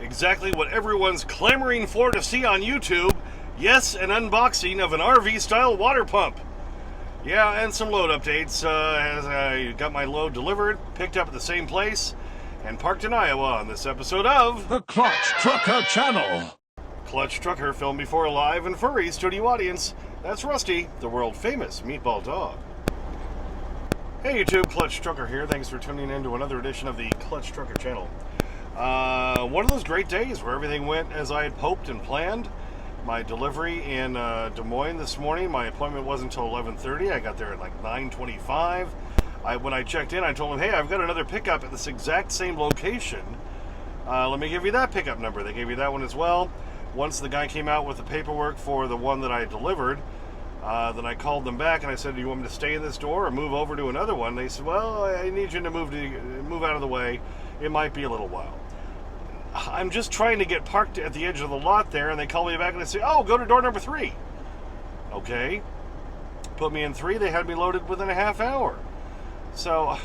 Exactly what everyone's clamoring for to see on YouTube. Yes, an unboxing of an RV-style water pump. Yeah, and some load updates as I got my load delivered, picked up at the same place, and parked in Iowa on this episode of The Clutch Trucker Channel. Clutch Trucker, filmed before a live and furry studio audience. That's Rusty, the world-famous meatball dog. Hey YouTube, Clutch Trucker here. Thanks for tuning in to another edition of the Clutch Trucker Channel. One of those great days where everything went as I had hoped and planned. My delivery in Des Moines this morning, my appointment wasn't until 11:30. I got there at like 9:25. When I checked in, I told them, hey, I've got another pickup at this exact same location. Let me give you that pickup number. They gave me that one as well. Once the guy came out with the paperwork for the one that I delivered, then I called them back and I said, do you want me to stay in this door or move over to another one? They said, well, I need you to move out of the way. It might be a little while. I'm just trying to get parked at the edge of the lot there, and they call me back and they say, oh, go to door number 3. Okay. Put me in 3. They had me loaded within a half hour. So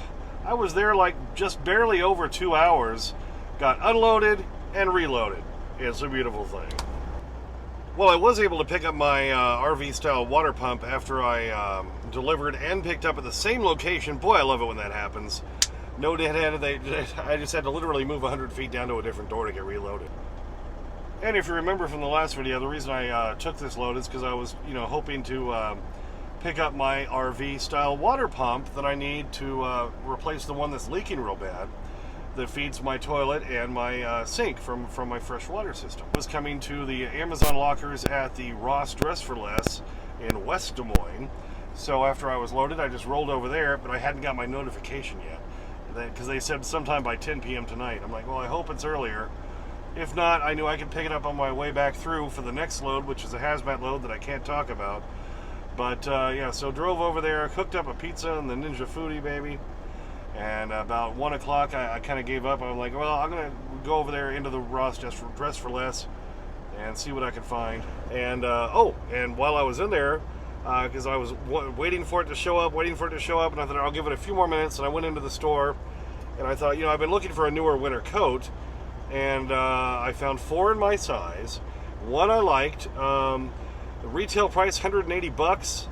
I was there like just barely over 2 hours, got unloaded and reloaded. It's a beautiful thing. Well, I was able to pick up my RV-style water pump after I delivered and picked up at the same location. Boy, I love it when that happens. No dead-end, I just had to literally move 100 feet down to a different door to get reloaded. And if you remember from the last video, the reason I took this load is because I was, hoping to pick up my RV-style water pump that I need to replace the one that's leaking real bad, that feeds my toilet and my sink from my fresh water system. I was coming to the Amazon lockers at the Ross Dress for Less in West Des Moines. So after I was loaded, I just rolled over there, but I hadn't got my notification yet, because they said sometime by 10 p.m. tonight. I'm like, well, I hope it's earlier. If not, I knew I could pick it up on my way back through for the next load, which is a hazmat load that I can't talk about. But yeah, so drove over there, cooked up a pizza and the Ninja Foodie, baby. And about 1 o'clock, I kind of gave up. I'm like, well, I'm going to go over there into the Ross Dress for Less and see what I can find. And, and while I was in there, because I was waiting for it to show up, and I thought, I'll give it a few more minutes, and I went into the store, and I thought, I've been looking for a newer winter coat, and I found 4 in my size. One I liked, the retail price, $180,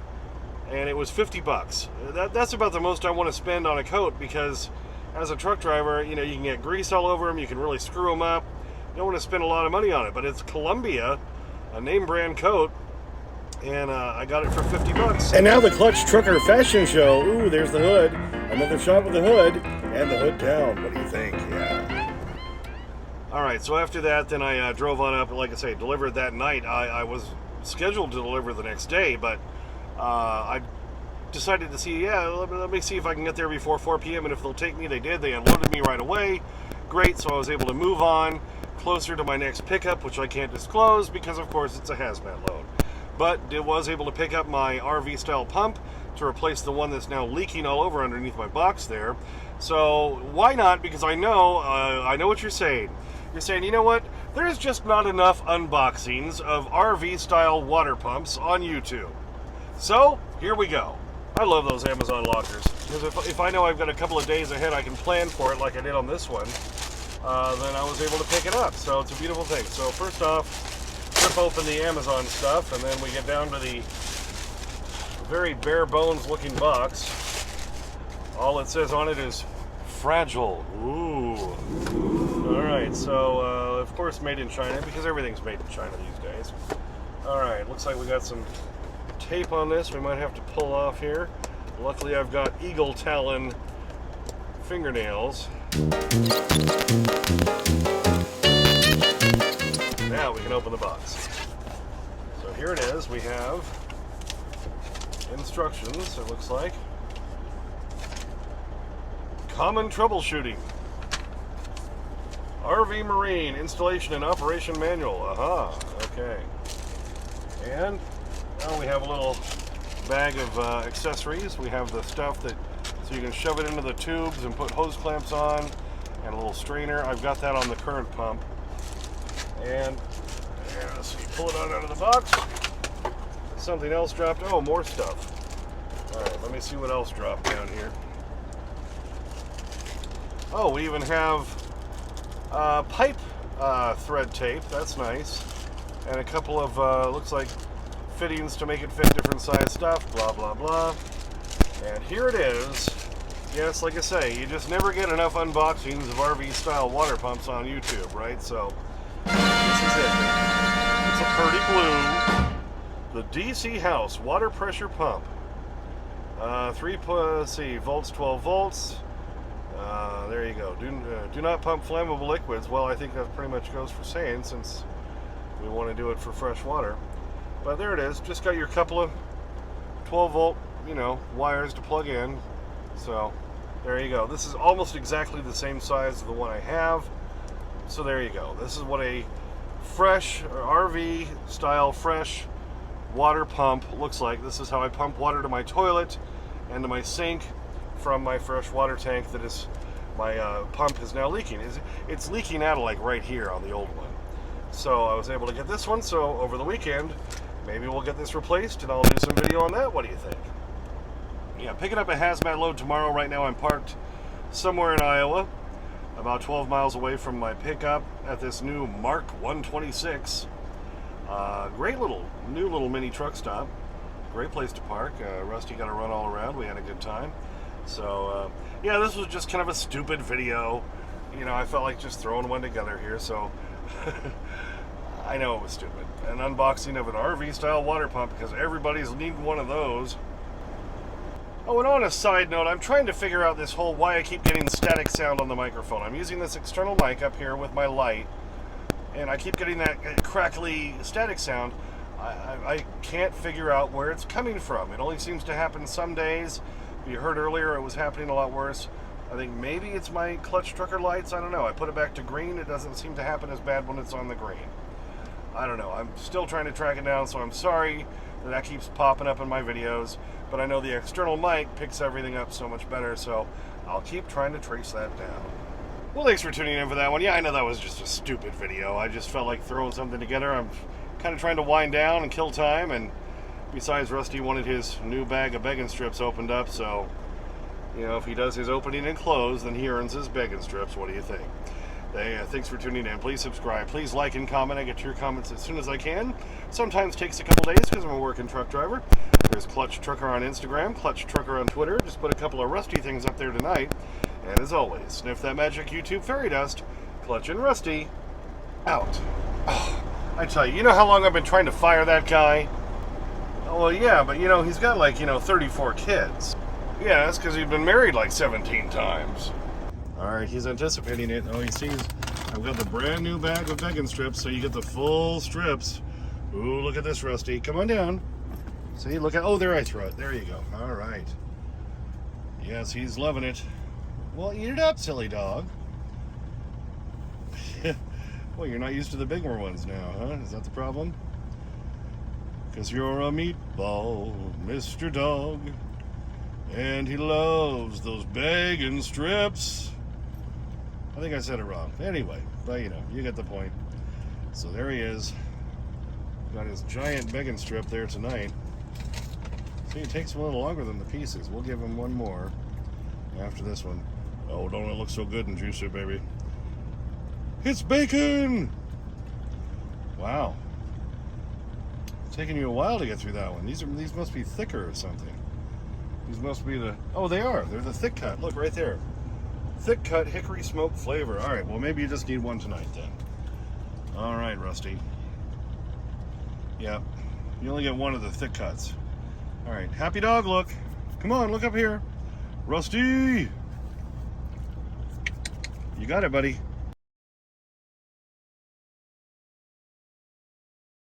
and it was $50. That's about the most I want to spend on a coat, because as a truck driver, you can get grease all over them, you can really screw them up. You don't want to spend a lot of money on it, but it's Columbia, a name brand coat, and I got it for $50. And now the Clutch Trucker Fashion Show. Ooh, there's the hood. Another shot with the hood, and the hood down. What do you think? Yeah. All right, so after that, then I drove on up, like I say, delivered that night. I was scheduled to deliver the next day, but I decided to see, let me see if I can get there before 4 p.m., and if they'll take me, they did. They unloaded me right away. Great, so I was able to move on closer to my next pickup, which I can't disclose because, of course, it's a hazmat load. But it was able to pick up my RV-style pump to replace the one that's now leaking all over underneath my box there. So why not? Because I know what you're saying. You're saying, you know what? There's just not enough unboxings of RV-style water pumps on YouTube. So here we go. I love those Amazon lockers, because if I know I've got a couple of days ahead, I can plan for it like I did on this one. Then I was able to pick it up. So it's a beautiful thing. So first off, rip open the Amazon stuff, and then we get down to the very bare bones looking box. All it says on it is fragile. Ooh. Alright, so of course made in China, because everything's made in China these days. Alright, looks like we got some tape on this we might have to pull off here. Luckily I've got eagle talon fingernails. Now we can open the box. So here it is. We have instructions, it looks like. Common troubleshooting. RV Marine installation and operation manual. Aha, okay. And now we have a little bag of accessories. We have the stuff so you can shove it into the tubes and put hose clamps on, and a little strainer. I've got that on the current pump. And so you pull it out of the box. Something else dropped. Oh, more stuff. Alright, let me see what else dropped down here. Oh, we even have pipe thread tape. That's nice. And a couple of, looks like fittings to make it fit different size stuff. Blah, blah, blah. And here it is. Yes, like I say, you just never get enough unboxings of RV-style water pumps on YouTube, right? So, this is it. It's a Purdy Blue, the DC House water pressure pump. 3 volts, 12 volts. There you go. Do not pump flammable liquids. Well, I think that pretty much goes for saying, since we want to do it for fresh water. But there it is. Just got your couple of 12 volt, wires to plug in. So there you go. This is almost exactly the same size as the one I have. So there you go. This is what a fresh RV style fresh water pump looks like. This is how I pump water to my toilet and to my sink from my fresh water tank that is, my pump is now leaking. It's leaking out of like right here on the old one. So I was able to get this one, so over the weekend, maybe we'll get this replaced and I'll do some video on that. What do you think? Yeah, picking up a hazmat load tomorrow. Right now I'm parked somewhere in Iowa, about 12 miles away from my pickup at this new Mark 126. Great new little mini truck stop. Great place to park. Rusty got to run all around. We had a good time. So, yeah, this was just kind of a stupid video. I felt like just throwing one together here, so I know it was stupid. An unboxing of an RV-style water pump, because everybody's needing one of those. Oh, and on a side note, I'm trying to figure out this whole why I keep getting static sound on the microphone. I'm using this external mic up here with my light, and I keep getting that crackly static sound. I can't figure out where it's coming from. It only seems to happen some days. You heard earlier it was happening a lot worse. I think maybe it's my clutch trucker lights. I don't know. I put it back to green. It doesn't seem to happen as bad when it's on the green. I don't know. I'm still trying to track it down, so I'm sorry that keeps popping up in my videos. But I know the external mic picks everything up so much better, so I'll keep trying to trace that down. Well, thanks for tuning in for that one. Yeah, I know that was just a stupid video. I just felt like throwing something together. I'm kind of trying to wind down and kill time, and besides, Rusty wanted his new bag of begging strips opened up, so, if he does his opening and close, then he earns his begging strips. What do you think? Thanks for tuning in. Please subscribe. Please like and comment. I get to your comments as soon as I can. Sometimes takes a couple days because I'm a working truck driver. There's Clutch Trucker on Instagram, Clutch Trucker on Twitter. Just put a couple of Rusty things up there tonight. And as always, sniff that magic YouTube fairy dust. Clutch and Rusty, out. Oh, I tell you, how long I've been trying to fire that guy? Oh, well, yeah, but he's got like, 34 kids. Yeah, that's because he's been married like 17 times. Alright, he's anticipating it. Oh, he sees I've got the brand new bag of begging strips, so you get the full strips. Ooh, look at this, Rusty. Come on down. See, look at, oh, there I throw it. There you go. Alright. Yes, he's loving it. Well, eat it up, silly dog. Well, you're not used to the bigger ones now, huh? Is that the problem? Because you're a meatball, Mr. Dog. And he loves those begging strips. I think I said it wrong. Anyway, but you get the point. So there he is. Got his giant begging strip there tonight. See, it takes him a little longer than the pieces. We'll give him one more after this one. Oh, don't it look so good and juicy, baby? It's bacon! Wow. It's taking you a while to get through that one. These must be thicker or something. These must be the... Oh, they are. They're the thick cut. Look, right there. Thick cut hickory smoke flavor. All right, well, maybe you just need one tonight then. All right, Rusty. Yep. You only get one of the thick cuts. All right, happy dog look. Come on, look up here. Rusty! You got it, buddy.